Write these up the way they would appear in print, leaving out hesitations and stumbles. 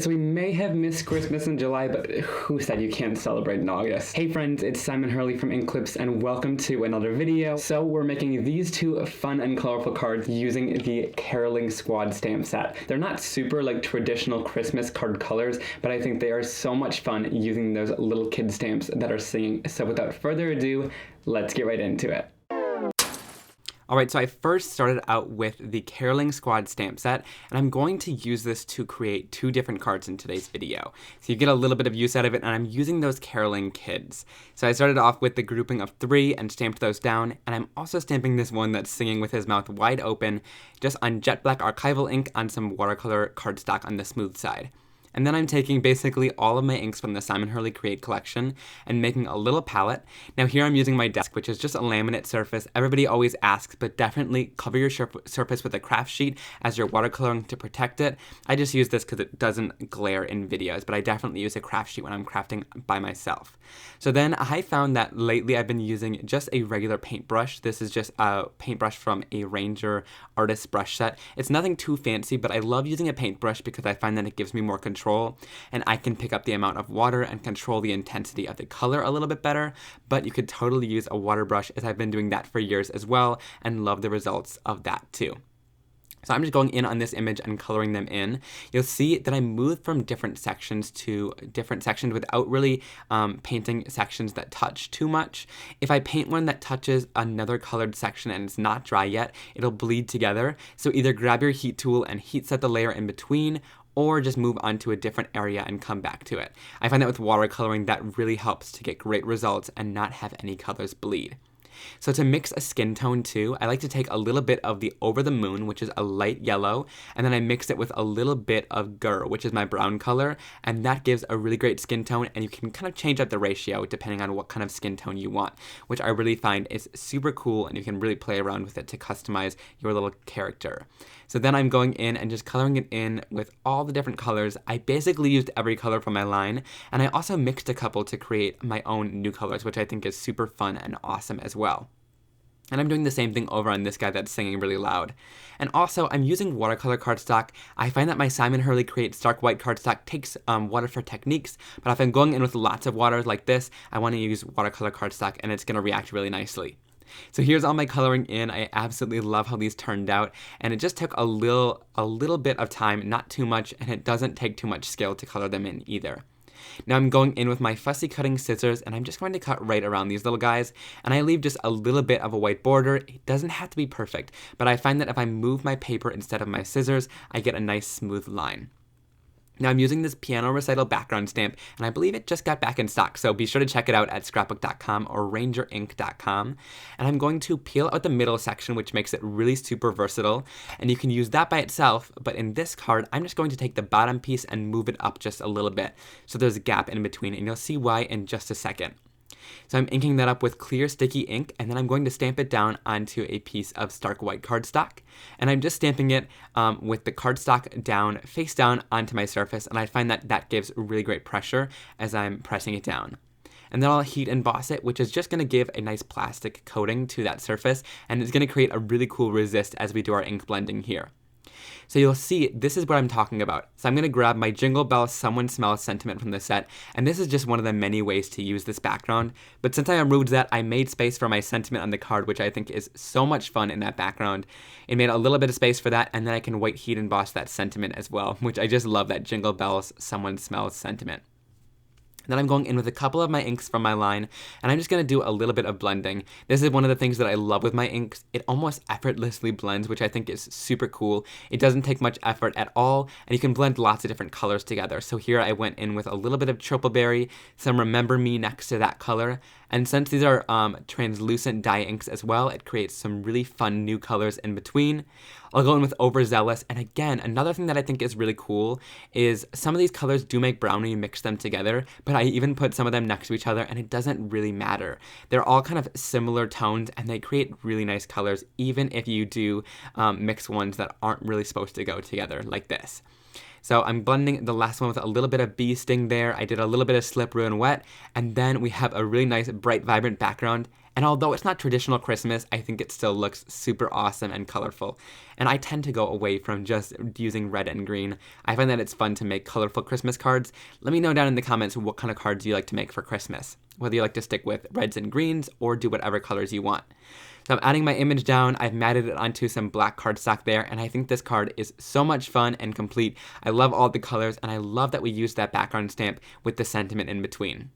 So we may have missed Christmas in July, but who said you can't celebrate in August? Hey friends, it's Simon Hurley from Inklipse and welcome to another video. So we're making these two fun and colorful cards using the Caroling Squad stamp set. They're not super like traditional Christmas card colors, but I think they are so much fun using those little kid stamps that are singing. So without further ado, let's get right into it. Alright, so I first started out with the Caroling Squad stamp set, and I'm going to use this to create two different cards in today's video. So you get a little bit of use out of it, and I'm using those caroling kids. So I started off with the grouping of 3 and stamped those down, and I'm also stamping this one that's singing with his mouth wide open, just on jet black Archival ink on some watercolor cardstock on the smooth side. And then I'm taking basically all of my inks from the Simon Hurley Create collection and making a little palette. Now here I'm using my desk, which is just a laminate surface. Everybody always asks, but definitely cover your surface with a craft sheet as you're watercoloring to protect it. I just use this because it doesn't glare in videos, but I definitely use a craft sheet when I'm crafting by myself. So then I found that lately I've been using just a regular paintbrush. This is just a paintbrush from a Ranger artist brush set. It's nothing too fancy, but I love using a paintbrush because I find that it gives me more control, and I can pick up the amount of water and control the intensity of the color a little bit better, but you could totally use a water brush, as I've been doing that for years as well and love the results of that too. So I'm just going in on this image and coloring them in. You'll see that I moved from different sections to different sections without really painting sections that touch too much. If I paint one that touches another colored section and it's not dry yet, it'll bleed together. So either grab your heat tool and heat set the layer in between, or just move on to a different area and come back to it. I find that with watercoloring that really helps to get great results and not have any colors bleed. So to mix a skin tone too, I like to take a little bit of the Over the Moon, which is a light yellow, and then I mix it with a little bit of Gur, which is my brown color, and that gives a really great skin tone, and you can kind of change up the ratio depending on what kind of skin tone you want, which I really find is super cool, and you can really play around with it to customize your little character. So then I'm going in and just coloring it in with all the different colors. I basically used every color from my line, and I also mixed a couple to create my own new colors, which I think is super fun and awesome as well. And I'm doing the same thing over on this guy that's singing really loud. And also, I'm using watercolor cardstock. I find that my Simon Hurley Create Stark White cardstock takes water for techniques, but if I'm going in with lots of water like this, I want to use watercolor cardstock and it's going to react really nicely. So here's all my coloring in. I absolutely love how these turned out, and it just took a little bit of time, not too much, and it doesn't take too much skill to color them in either. Now I'm going in with my fussy cutting scissors, and I'm just going to cut right around these little guys, and I leave just a little bit of a white border. It doesn't have to be perfect, but I find that if I move my paper instead of my scissors, I get a nice smooth line. Now I'm using this Piano Recital background stamp, and I believe it just got back in stock, so be sure to check it out at scrapbook.com or rangerink.com. And I'm going to peel out the middle section, which makes it really super versatile, and you can use that by itself, but in this card, I'm just going to take the bottom piece and move it up just a little bit, so there's a gap in between, and you'll see why in just a second. So I'm inking that up with clear sticky ink, and then I'm going to stamp it down onto a piece of stark white cardstock. And I'm just stamping it with the cardstock down, face down onto my surface, and I find that that gives really great pressure as I'm pressing it down. And then I'll heat emboss it, which is just going to give a nice plastic coating to that surface, and it's going to create a really cool resist as we do our ink blending here. So you'll see, this is what I'm talking about. So I'm going to grab my Jingle Bell Someone Smells sentiment from the set, and this is just one of the many ways to use this background. But since I removed that, I made space for my sentiment on the card, which I think is so much fun in that background. It made a little bit of space for that, and then I can white heat emboss that sentiment as well, which I just love, that Jingle Bells Someone Smells sentiment. Then I'm going in with a couple of my inks from my line, and I'm just going to do a little bit of blending. This is one of the things that I love with my inks. It almost effortlessly blends, which I think is super cool. It doesn't take much effort at all, and you can blend lots of different colors together. So here I went in with a little bit of Tripleberry, some Remember Me next to that color, and since these are translucent dye inks as well, it creates some really fun new colors in between. I'll go in with Overzealous, and again, another thing that I think is really cool is some of these colors do make brown when you mix them together, but I even put some of them next to each other, and it doesn't really matter. They're all kind of similar tones, and they create really nice colors, even if you do mix ones that aren't really supposed to go together, like this. So I'm blending the last one with a little bit of bee sting there. I did a little bit of slip, ruin, wet, and then we have a really nice, bright, vibrant background. And although it's not traditional Christmas, I think it still looks super awesome and colorful. And I tend to go away from just using red and green. I find that it's fun to make colorful Christmas cards. Let me know down in the comments what kind of cards you like to make for Christmas. Whether you like to stick with reds and greens or do whatever colors you want. So I'm adding my image down, I've matted it onto some black cardstock there, and I think this card is so much fun and complete. I love all the colors, and I love that we used that background stamp with the sentiment in between.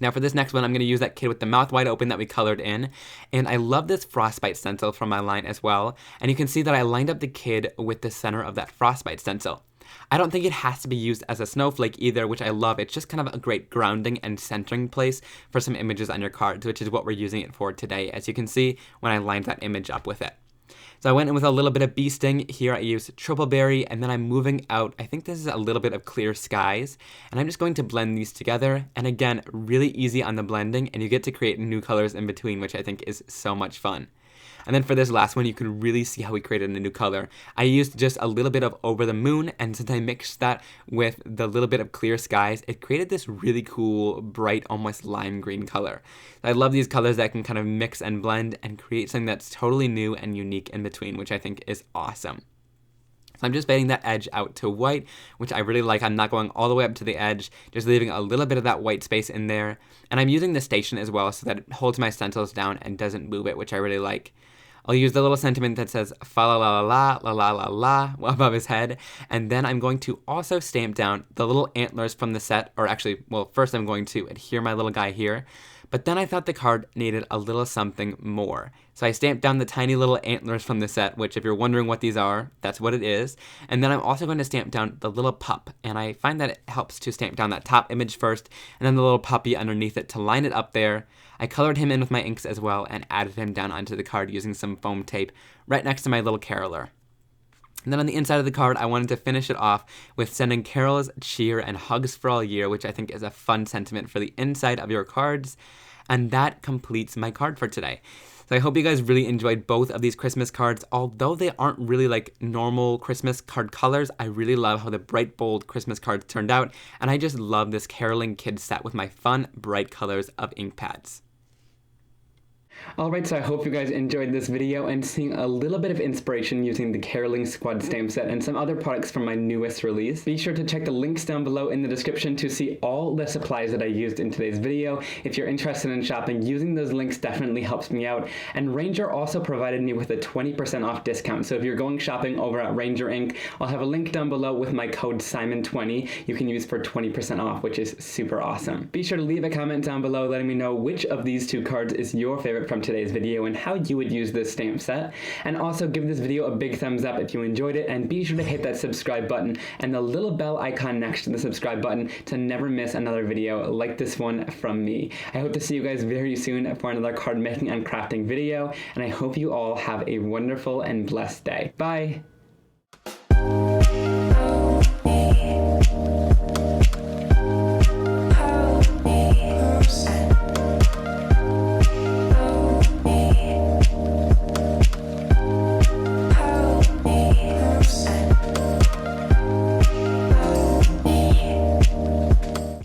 Now for this next one, I'm going to use that kid with the mouth wide open that we colored in, and I love this Frostbite stencil from my line as well, and you can see that I lined up the kid with the center of that Frostbite stencil. I don't think it has to be used as a snowflake either, which I love. It's just kind of a great grounding and centering place for some images on your cards, which is what we're using it for today, as you can see when I lined that image up with it. So I went in with a little bit of bee sting. Here I used triple berry, and then I'm moving out, I think this is a little bit of clear skies, and I'm just going to blend these together. And again, really easy on the blending, and you get to create new colors in between, which I think is so much fun. And then for this last one, you can really see how we created a new color. I used just a little bit of Over the Moon, and since I mixed that with the little bit of clear skies, it created this really cool, bright, almost lime green color. I love these colors that can kind of mix and blend and create something that's totally new and unique in between, which I think is awesome. So I'm just fading that edge out to white, which I really like. I'm not going all the way up to the edge, just leaving a little bit of that white space in there. And I'm using the station as well so that it holds my stencils down and doesn't move it, which I really like. I'll use the little sentiment that says fa la la la la la la la above his head, and then I'm going to also stamp down the little antlers from the set, or actually, well, first I'm going to adhere my little guy here, but then I thought the card needed a little something more. So I stamped down the tiny little antlers from the set, which if you're wondering what these are, that's what it is. And then I'm also going to stamp down the little pup, and I find that it helps to stamp down that top image first, and then the little puppy underneath it to line it up there. I colored him in with my inks as well and added him down onto the card using some foam tape right next to my little caroler. And then on the inside of the card, I wanted to finish it off with sending carols, cheer, and hugs for all year, which I think is a fun sentiment for the inside of your cards. And that completes my card for today. So I hope you guys really enjoyed both of these Christmas cards. Although they aren't really like normal Christmas card colors, I really love how the bright, bold Christmas cards turned out. And I just love this caroling kid set with my fun, bright colors of ink pads. Alright, so I hope you guys enjoyed this video and seeing a little bit of inspiration using the Caroling Squad stamp set and some other products from my newest release. Be sure to check the links down below in the description to see all the supplies that I used in today's video. If you're interested in shopping, using those links definitely helps me out. And Ranger also provided me with a 20% off discount, so if you're going shopping over at Ranger Inc., I'll have a link down below with my code SIMON20 you can use for 20% off, which is super awesome. Be sure to leave a comment down below letting me know which of these two cards is your favorite from today's video and how you would use this stamp set. And also give this video a big thumbs up if you enjoyed it, and be sure to hit that subscribe button and the little bell icon next to the subscribe button to never miss another video like this one from me. I hope to see you guys very soon for another card making and crafting video, and I hope you all have a wonderful and blessed day. Bye!